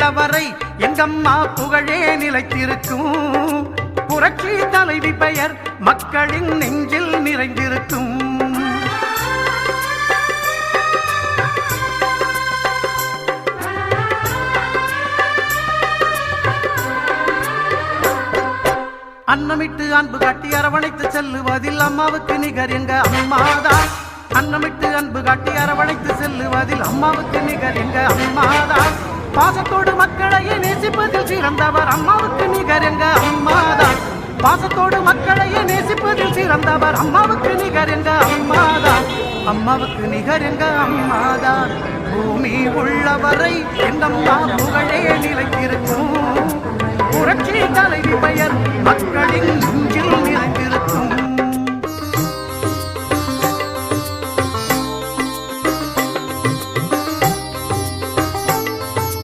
உள்ளவரை எங்கம்மா புகழே நிலைத்திருக்கும். புரட்சி தலைவி பெயர் மக்களின் நெஞ்சில் நிறைந்திருக்கும். அன்னமிட்டு அன்பு காட்டி அரவணைத்து செல்லுவதில் அம்மாவுக்கு நிகர் எங்க அம்மாதான். அன்னமிட்டு அன்பு காட்டி அரவணைத்து செல்லுவதில் அம்மாவுக்கு நிகர் எங்க அம்மாதான். பாசத்தோடு மக்களையே நேசிப்பதில் சிறந்தவர் அம்மாவுக்கு நிகர் எங்க அம்மாதான். பாசத்தோடு மக்களையே நேசிப்பதில் சிறந்தவர் அம்மாவுக்கு நிகர் எங்க அம்மாதான். அம்மாவுக்கு நிகர் எங்க அம்மாதான். பூமி உள்ளவரை எங்கம்மா